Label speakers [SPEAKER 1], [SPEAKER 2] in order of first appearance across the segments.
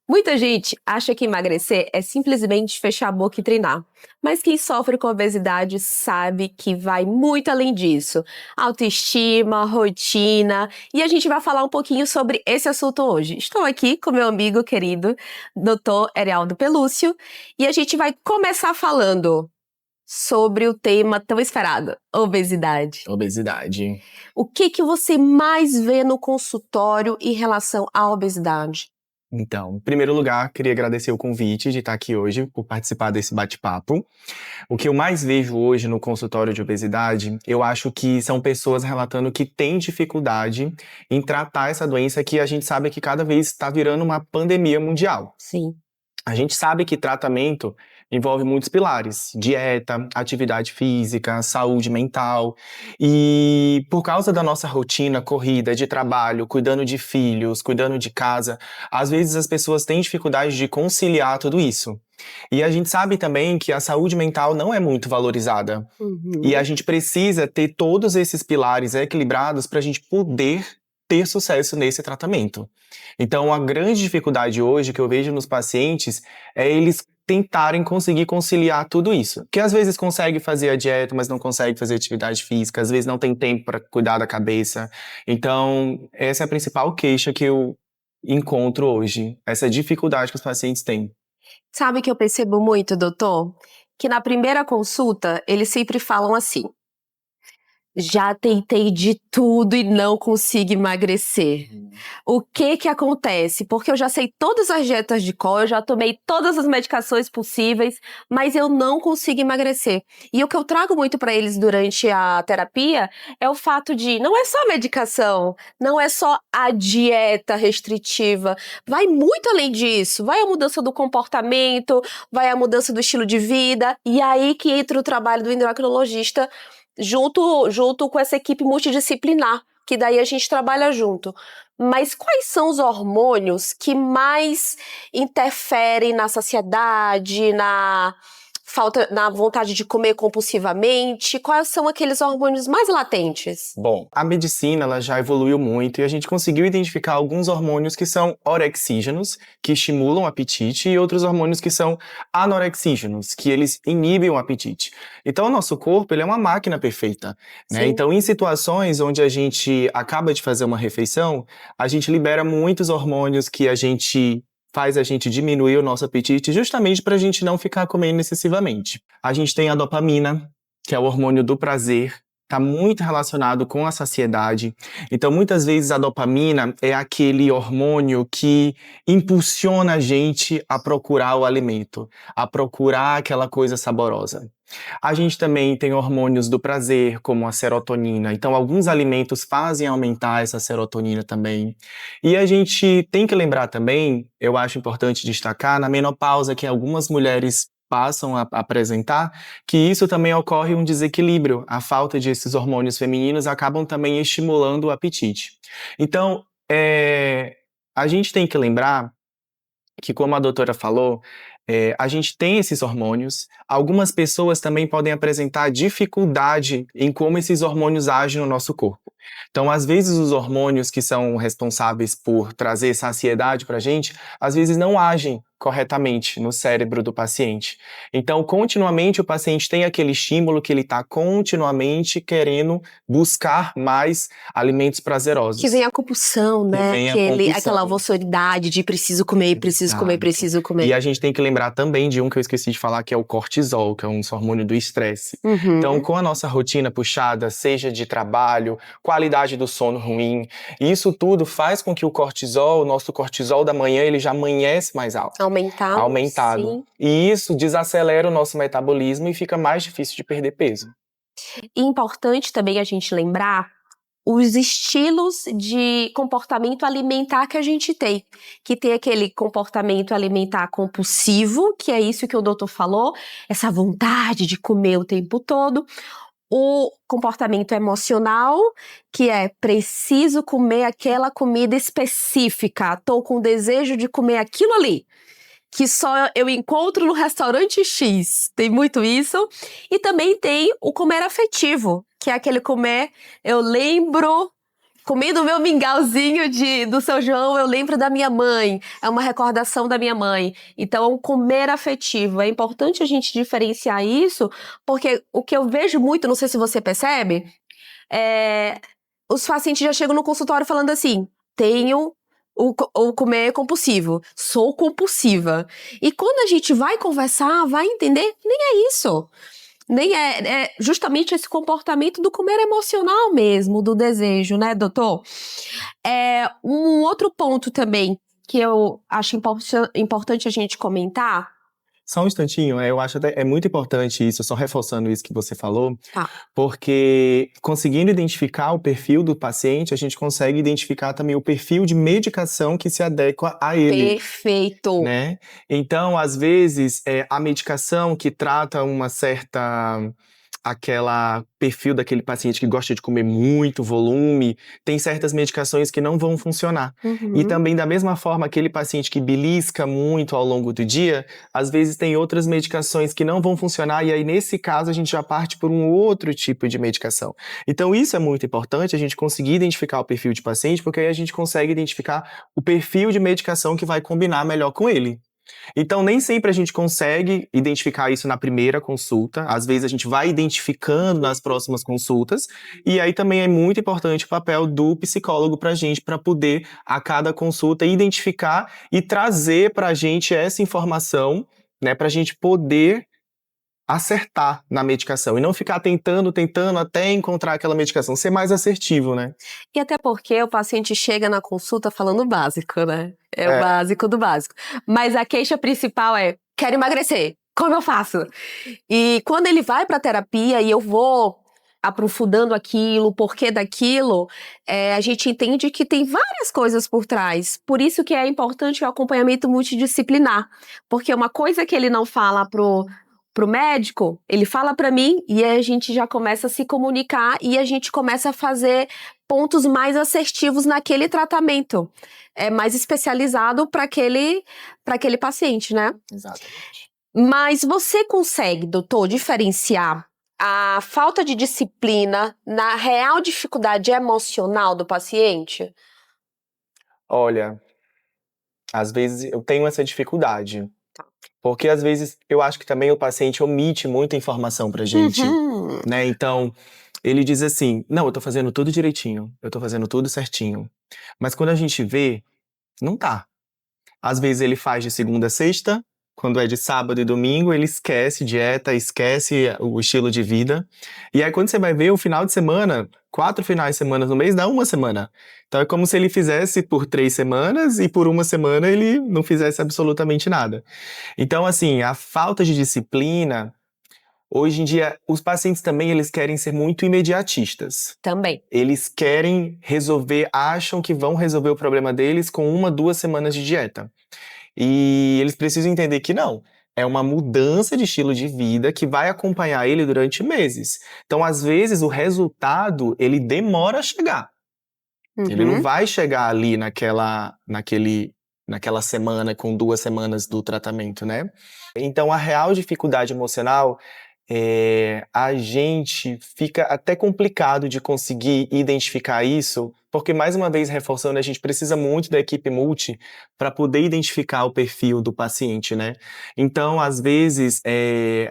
[SPEAKER 1] Muita gente acha que emagrecer é simplesmente fechar a boca e treinar. Mas quem sofre com obesidade sabe que vai muito além disso. Autoestima, rotina. E a gente vai falar um pouquinho sobre esse assunto hoje. Estou aqui com meu amigo querido, Dr. Erialdo Pelúcio, e a gente vai começar falando sobre o tema tão esperado, obesidade.
[SPEAKER 2] Obesidade.
[SPEAKER 1] O que você mais vê no consultório em relação à obesidade?
[SPEAKER 2] Então, em primeiro lugar, queria agradecer o convite de estar aqui hoje, por participar desse bate-papo. O que eu mais vejo hoje no consultório de obesidade, eu acho que são pessoas relatando que têm dificuldade em tratar essa doença que a gente sabe que cada vez está virando uma pandemia mundial.
[SPEAKER 1] Sim.
[SPEAKER 2] A gente sabe que tratamento envolve muitos pilares: dieta, atividade física, saúde mental. E por causa da nossa rotina corrida de trabalho, cuidando de filhos, cuidando de casa, às vezes as pessoas têm dificuldade de conciliar tudo isso. E a gente sabe também que a saúde mental não é muito valorizada. E a gente precisa ter todos esses pilares equilibrados para a gente poder ter sucesso nesse tratamento. Então, a grande dificuldade hoje que eu vejo nos pacientes é eles tentarem conseguir conciliar tudo isso. Que às vezes consegue fazer a dieta, mas não consegue fazer atividade física, às vezes não tem tempo para cuidar da cabeça. Então, essa é a principal queixa que eu encontro hoje, essa dificuldade que os pacientes têm.
[SPEAKER 1] Sabe que eu percebo muito, doutor? Que na primeira consulta, eles sempre falam assim: já tentei de tudo e não consigo emagrecer. O que acontece? Porque eu já sei todas as dietas de cor, eu já tomei todas as medicações possíveis, mas eu não consigo emagrecer. E o que eu trago muito para eles durante a terapia é o fato de não é só medicação, não é só a dieta restritiva, vai muito além disso, vai a mudança do comportamento, vai a mudança do estilo de vida, e aí que entra o trabalho do endocrinologista junto com essa equipe multidisciplinar, que daí a gente trabalha junto. Mas quais são os hormônios que mais interferem na saciedade, na vontade de comer compulsivamente? Quais são aqueles hormônios mais latentes?
[SPEAKER 2] Bom, a medicina ela já evoluiu muito e a gente conseguiu identificar alguns hormônios que são orexígenos, que estimulam o apetite, e outros hormônios que são anorexígenos, que eles inibem o apetite. Então, o nosso corpo ele é uma máquina perfeita, né? Então, em situações onde a gente acaba de fazer uma refeição, a gente libera muitos hormônios que faz a gente diminuir o nosso apetite justamente para a gente não ficar comendo excessivamente. A gente tem a dopamina, que é o hormônio do prazer, está muito relacionado com a saciedade. Então, muitas vezes a dopamina é aquele hormônio que impulsiona a gente a procurar o alimento, a procurar aquela coisa saborosa. A gente também tem hormônios do prazer, como a serotonina. Então, alguns alimentos fazem aumentar essa serotonina também. E a gente tem que lembrar também, eu acho importante destacar, na menopausa, que algumas mulheres passam a apresentar, que isso também ocorre um desequilíbrio. A falta desses hormônios femininos acabam também estimulando o apetite. Então, a gente tem que lembrar que, como a doutora falou, a gente tem esses hormônios. Algumas pessoas também podem apresentar dificuldade em como esses hormônios agem no nosso corpo. Então, às vezes, os hormônios que são responsáveis por trazer saciedade para a gente, às vezes não agem corretamente no cérebro do paciente. Então, continuamente, o paciente tem aquele estímulo que ele está continuamente querendo buscar mais alimentos prazerosos.
[SPEAKER 1] Que vem a compulsão, né? Aquela vontade de preciso comer, preciso comer, preciso comer.
[SPEAKER 2] E a gente tem que lembrar também de um que eu esqueci de falar, que é o cortisol, que é um hormônio do estresse. Então, com a nossa rotina puxada, seja de trabalho, qualidade do sono ruim, isso tudo faz com que o cortisol, o nosso cortisol da manhã, ele já amanhece mais alto. Aumentado.
[SPEAKER 1] Sim.
[SPEAKER 2] E isso desacelera o nosso metabolismo e fica mais difícil de perder peso.
[SPEAKER 1] E importante também a gente lembrar os estilos de comportamento alimentar que a gente tem. Que tem aquele comportamento alimentar compulsivo, que é isso que o doutor falou, essa vontade de comer o tempo todo. O comportamento emocional, que é preciso comer aquela comida específica, tô com desejo de comer aquilo ali, que só eu encontro no restaurante X. Tem muito isso. E também tem o comer afetivo, que é aquele comer, eu lembro comendo o meu mingauzinho do São João, eu lembro da minha mãe. É uma recordação da minha mãe. Então, é um comer afetivo. É importante a gente diferenciar isso, porque o que eu vejo muito, não sei se você percebe, os pacientes já chegam no consultório falando assim, tenho o comer compulsivo, sou compulsiva. E quando a gente vai conversar, vai entender, nem é isso. Nem é justamente esse comportamento do comer emocional mesmo, do desejo, né, doutor? Um outro ponto também que eu acho importante a gente comentar.
[SPEAKER 2] Só um instantinho, eu acho até muito importante isso, só reforçando isso que você falou,
[SPEAKER 1] Tá.
[SPEAKER 2] porque conseguindo identificar o perfil do paciente, a gente consegue identificar também o perfil de medicação que se adequa a ele.
[SPEAKER 1] Perfeito.
[SPEAKER 2] Né? Então, às vezes, a medicação que trata aquela perfil daquele paciente que gosta de comer muito volume, tem certas medicações que não vão funcionar. E também, da mesma forma, aquele paciente que belisca muito ao longo do dia, às vezes tem outras medicações que não vão funcionar, e aí, nesse caso, a gente já parte por um outro tipo de medicação. Então, isso é muito importante, a gente conseguir identificar o perfil de paciente, porque aí a gente consegue identificar o perfil de medicação que vai combinar melhor com ele. Então, nem sempre a gente consegue identificar isso na primeira consulta. Às vezes, a gente vai identificando nas próximas consultas. E aí também é muito importante o papel do psicólogo pra gente, para poder, a cada consulta, identificar e trazer pra gente essa informação, né, pra gente poder acertar na medicação e não ficar tentando até encontrar aquela medicação, ser mais assertivo, né?
[SPEAKER 1] E até porque o paciente chega na consulta falando o básico, né? É o básico do básico. Mas a queixa principal é, quero emagrecer, como eu faço? E quando ele vai pra terapia e eu vou aprofundando aquilo, o porquê daquilo, a gente entende que tem várias coisas por trás. Por isso que é importante o acompanhamento multidisciplinar. Porque uma coisa que ele não fala pro médico, ele fala pra mim e aí a gente já começa a se comunicar e a gente começa a fazer pontos mais assertivos naquele tratamento. É mais especializado para aquele paciente, né?
[SPEAKER 2] Exatamente.
[SPEAKER 1] Mas você consegue, doutor, diferenciar a falta de disciplina na real dificuldade emocional do paciente?
[SPEAKER 2] Olha, às vezes eu tenho essa dificuldade. Porque às vezes eu acho que também o paciente omite muita informação pra gente, né? Então, ele diz assim: "Não, eu tô fazendo tudo direitinho, eu tô fazendo tudo certinho". Mas quando a gente vê, não tá. Às vezes ele faz de segunda a sexta, quando é de sábado e domingo, ele esquece dieta, esquece o estilo de vida. E aí, quando você vai ver o final de semana, 4 finais de semana no mês dá uma semana. Então é como se ele fizesse por 3 semanas e por uma semana ele não fizesse absolutamente nada. Então, assim, a falta de disciplina, hoje em dia, os pacientes também eles querem ser muito imediatistas.
[SPEAKER 1] Também.
[SPEAKER 2] Eles querem resolver, acham que vão resolver o problema deles com 1, 2 semanas de dieta. E eles precisam entender que não. É uma mudança de estilo de vida que vai acompanhar ele durante meses. Então, às vezes, o resultado, ele demora a chegar. Ele não vai chegar ali naquela semana, com 2 semanas do tratamento, né? Então, a real dificuldade emocional, a gente fica até complicado de conseguir identificar isso, porque, mais uma vez, reforçando, a gente precisa muito da equipe multi para poder identificar o perfil do paciente, né? Então, às vezes,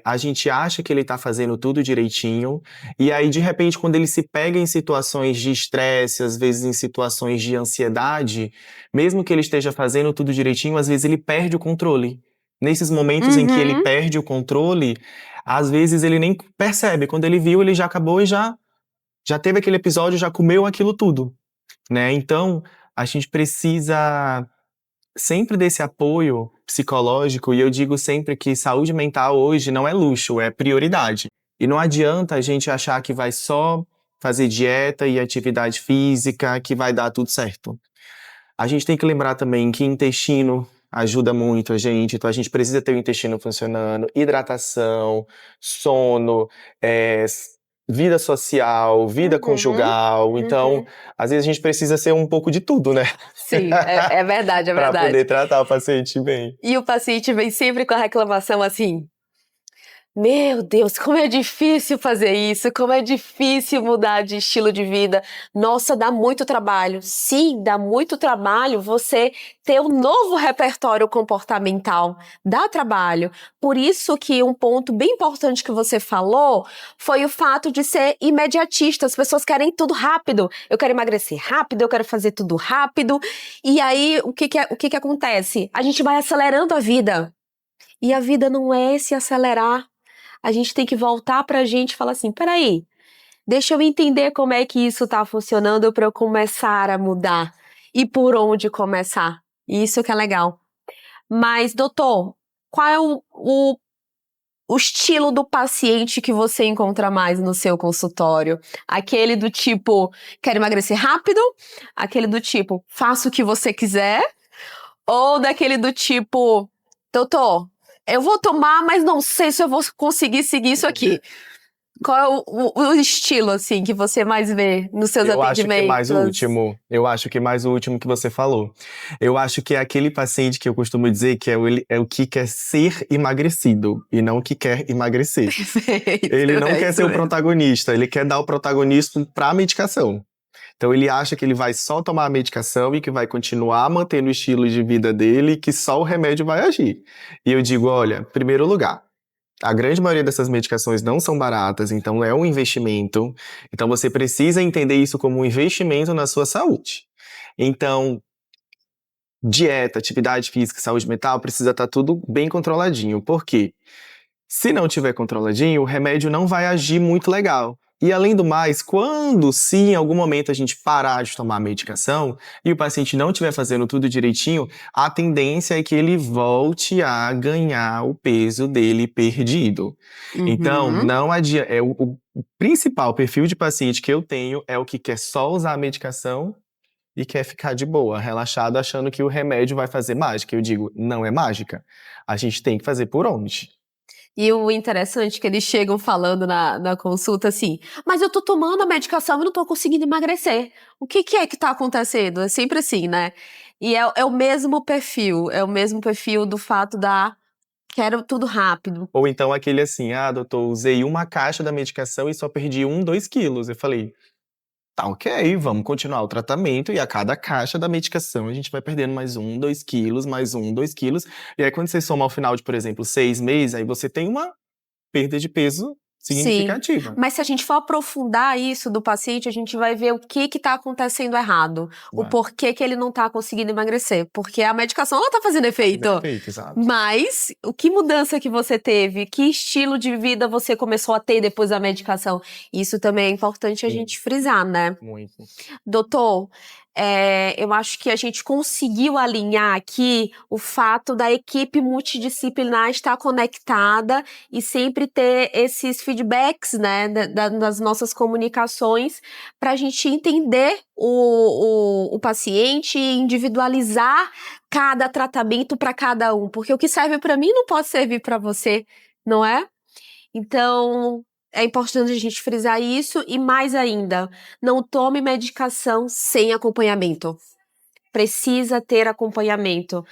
[SPEAKER 2] a gente acha que ele tá fazendo tudo direitinho, e aí, de repente, quando ele se pega em situações de estresse, às vezes em situações de ansiedade, mesmo que ele esteja fazendo tudo direitinho, às vezes ele perde o controle. Nesses momentos em que ele perde o controle, às vezes ele nem percebe. Quando ele viu, ele já acabou e já teve aquele episódio, já comeu aquilo tudo, né? Então, a gente precisa sempre desse apoio psicológico, e eu digo sempre que saúde mental hoje não é luxo, é prioridade. E não adianta a gente achar que vai só fazer dieta e atividade física que vai dar tudo certo. A gente tem que lembrar também que intestino ajuda muito a gente, então a gente precisa ter o intestino funcionando, hidratação, sono, vida social, vida conjugal. Então, às vezes a gente precisa ser um pouco de tudo, né?
[SPEAKER 1] Sim, é verdade, é
[SPEAKER 2] Pra
[SPEAKER 1] verdade.
[SPEAKER 2] poder tratar o paciente bem.
[SPEAKER 1] E o paciente vem sempre com a reclamação assim, Meu Deus, como é difícil fazer isso, como é difícil mudar de estilo de vida. Nossa, dá muito trabalho. Sim, dá muito trabalho você ter um novo repertório comportamental. Dá trabalho. Por isso que um ponto bem importante que você falou foi o fato de ser imediatista. As pessoas querem tudo rápido. Eu quero emagrecer rápido, eu quero fazer tudo rápido. E aí, o que que acontece? A gente vai acelerando a vida. E a vida não é esse acelerar. A gente tem que voltar pra gente e falar assim: peraí, deixa eu entender como é que isso tá funcionando para eu começar a mudar. E por onde começar. Isso que é legal. Mas, doutor, qual é o estilo do paciente que você encontra mais no seu consultório? Aquele do tipo, quero emagrecer rápido? Aquele do tipo, faça o que você quiser? Ou daquele do tipo, doutor, eu vou tomar, mas não sei se eu vou conseguir seguir isso aqui. Qual é o estilo, assim, que você mais vê nos seus
[SPEAKER 2] Eu acho que mais o
[SPEAKER 1] atendimentos?
[SPEAKER 2] último. Eu acho que mais o último que você falou. Eu acho que é aquele paciente que eu costumo dizer que é o que quer ser emagrecido e não o que quer emagrecer.
[SPEAKER 1] Perfeito,
[SPEAKER 2] Ele não
[SPEAKER 1] é
[SPEAKER 2] quer
[SPEAKER 1] isso
[SPEAKER 2] ser o
[SPEAKER 1] mesmo.
[SPEAKER 2] protagonista, ele quer dar o protagonismo para a medicação. Então ele acha que ele vai só tomar a medicação e que vai continuar mantendo o estilo de vida dele e que só o remédio vai agir. E eu digo, olha, primeiro lugar, a grande maioria dessas medicações não são baratas, então é um investimento. Então você precisa entender isso como um investimento na sua saúde. Então, dieta, atividade física, saúde mental precisa estar tudo bem controladinho. Por quê? Se não tiver controladinho, o remédio não vai agir muito legal. E além do mais, quando se em algum momento a gente parar de tomar a medicação e o paciente não estiver fazendo tudo direitinho, a tendência é que ele volte a ganhar o peso dele perdido. Então,
[SPEAKER 1] Uhum.
[SPEAKER 2] não adianta. O principal perfil de paciente que eu tenho é o que quer só usar a medicação e quer ficar de boa, relaxado, achando que o remédio vai fazer mágica. Eu digo, não é mágica. A gente tem que fazer por onde?
[SPEAKER 1] E o interessante é que eles chegam falando na consulta assim, mas eu tô tomando a medicação e não tô conseguindo emagrecer. O que que é que tá acontecendo? É sempre assim, né? E é o mesmo perfil, é o mesmo perfil do fato da quero tudo rápido.
[SPEAKER 2] Ou então aquele assim, ah, doutor, usei uma caixa da medicação e só perdi 2 quilos. Eu falei, tá ok, vamos continuar o tratamento e a cada caixa da medicação a gente vai perdendo mais 2 quilos, mais 2 quilos. E aí quando você soma ao final de, por exemplo, 6 meses, aí você tem uma perda de peso
[SPEAKER 1] Sim,
[SPEAKER 2] significativa.
[SPEAKER 1] mas se a gente for aprofundar isso do paciente, a gente vai ver o que está acontecendo errado, o
[SPEAKER 2] Vai.
[SPEAKER 1] porquê que ele não está conseguindo emagrecer, porque a medicação ela tá fazendo efeito.
[SPEAKER 2] Perfeito, exato.
[SPEAKER 1] Mas o que mudança que você teve? Que estilo de vida você começou a ter depois da medicação? Isso também é importante a
[SPEAKER 2] Sim,
[SPEAKER 1] gente frisar, né?
[SPEAKER 2] muito.
[SPEAKER 1] Doutor, eu acho que a gente conseguiu alinhar aqui o fato da equipe multidisciplinar estar conectada e sempre ter esses feedbacks, né, das nossas comunicações, para a gente entender o paciente e individualizar cada tratamento para cada um, porque o que serve para mim não pode servir para você, não é? Então, é importante a gente frisar isso e mais ainda, não tome medicação sem acompanhamento. Precisa ter acompanhamento.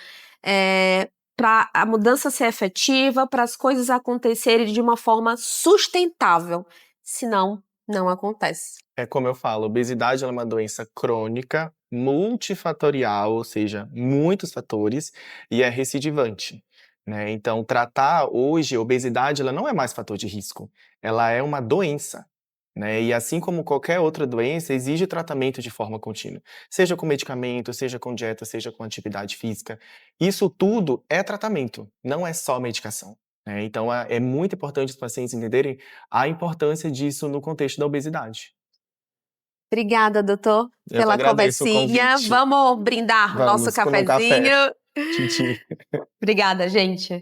[SPEAKER 1] Para a mudança ser efetiva, para as coisas acontecerem de uma forma sustentável. Senão, não acontece.
[SPEAKER 2] É como eu falo, obesidade ela é uma doença crônica, multifatorial, ou seja, muitos fatores, e é recidivante, né? Então, tratar hoje a obesidade ela não é mais fator de risco, ela é uma doença, né? E assim como qualquer outra doença, exige tratamento de forma contínua, seja com medicamento, seja com dieta, seja com atividade física. Isso tudo é tratamento, não é só medicação, né? Então, é muito importante os pacientes entenderem a importância disso no contexto da obesidade.
[SPEAKER 1] Obrigada, doutor,
[SPEAKER 2] Eu que
[SPEAKER 1] pela
[SPEAKER 2] agradeço o
[SPEAKER 1] conversinha.
[SPEAKER 2] convite.
[SPEAKER 1] Vamos brindar o nosso
[SPEAKER 2] Vamos, com um café.
[SPEAKER 1] cafezinho.
[SPEAKER 2] Tchim, tchim.
[SPEAKER 1] Obrigada, gente.